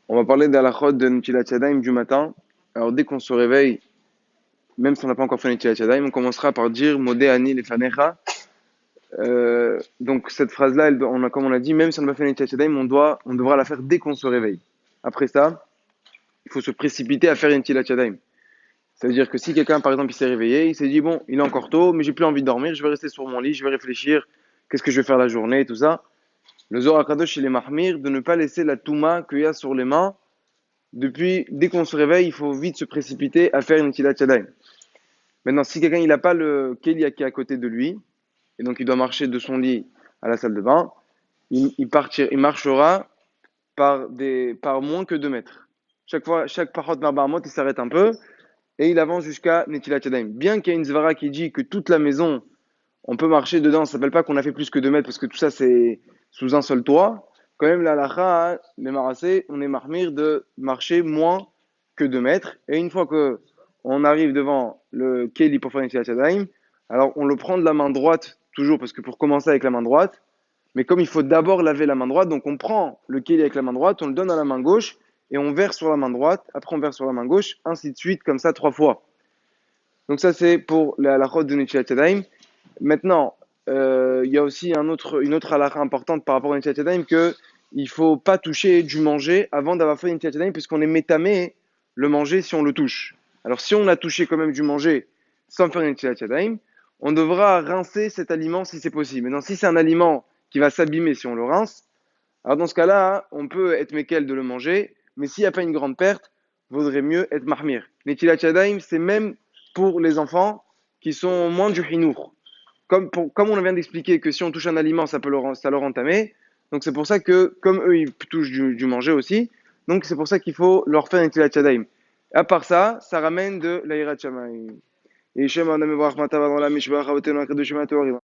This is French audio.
On va parler d'Alachot de Netilat Yadayim du matin. Alors, dès qu'on se réveille, même si on n'a pas encore fait Netilat Yadayim, on commencera par dire Modé Ani Lefanecha. Donc, cette phrase-là, comme on l'a dit, même si on n'a pas fait Netilat Yadayim, on devra la faire dès qu'on se réveille. Après ça, il faut se précipiter à faire Netilat Yadayim. Ça veut dire que si quelqu'un, par exemple, il s'est réveillé, il s'est dit, bon, il est encore tôt, mais j'ai plus envie de dormir, je vais rester sur mon lit, je vais réfléchir, qu'est-ce que je vais faire la journée, tout ça. Le Zohar HaKadosh, il est mahmir de ne pas laisser la touma qu'il y a sur les mains. Dès qu'on se réveille, il faut vite se précipiter à faire une Netilat Yadayim. Maintenant, si quelqu'un il n'a pas le Keli qui est à côté de lui, et donc il doit marcher de son lit à la salle de bain, il marchera par moins que 2 mètres. Chaque parot marbarmot, il s'arrête un peu, et il avance jusqu'à Netilat Yadayim. Bien qu'il y ait une Zvara qui dit que toute la maison, on peut marcher dedans, ça ne s'appelle pas qu'on a fait plus que 2 mètres, parce que tout ça c'est sous un seul toit. Quand même, la lacha, les marassés, on est marmire de marcher moins que 2 mètres. Et une fois que on arrive devant le Keli pour faire une Netilat Yadayim, alors on le prend de la main droite, toujours, parce que pour commencer avec la main droite, mais comme il faut d'abord laver la main droite, donc on prend le Keli avec la main droite, on le donne à la main gauche, et on verse sur la main droite, après on verse sur la main gauche, ainsi de suite, comme ça, 3 fois. Donc ça, c'est pour la halachot de Netilat Yadayim. Maintenant, il y a aussi une autre halakha importante par rapport à Netilat Yadayim, que il faut pas toucher du manger avant d'avoir fait Netilat Yadayim, puisqu'on est métamé le manger si on le touche. Alors si on a touché quand même du manger sans faire Netilat Yadayim, on devra rincer cet aliment si c'est possible. Maintenant, si c'est un aliment qui va s'abîmer si on le rince, alors dans ce cas-là, on peut être mékel de le manger, mais s'il n'y a pas une grande perte, vaudrait mieux être mahmir. Netilat Yadayim, c'est même pour les enfants qui sont moins du hinour. Comme on vient d'expliquer que si on touche un aliment, ça leur entamer. Donc c'est pour ça que, comme eux, ils touchent du manger aussi, donc c'est pour ça qu'il faut leur faire Netilat Yadayim. À part ça, ça ramène de l'Aïrat Shamayim. Et Shem Adam Evorach Matav Adon La Mishbach Avotenu Akadosh Shema Torah.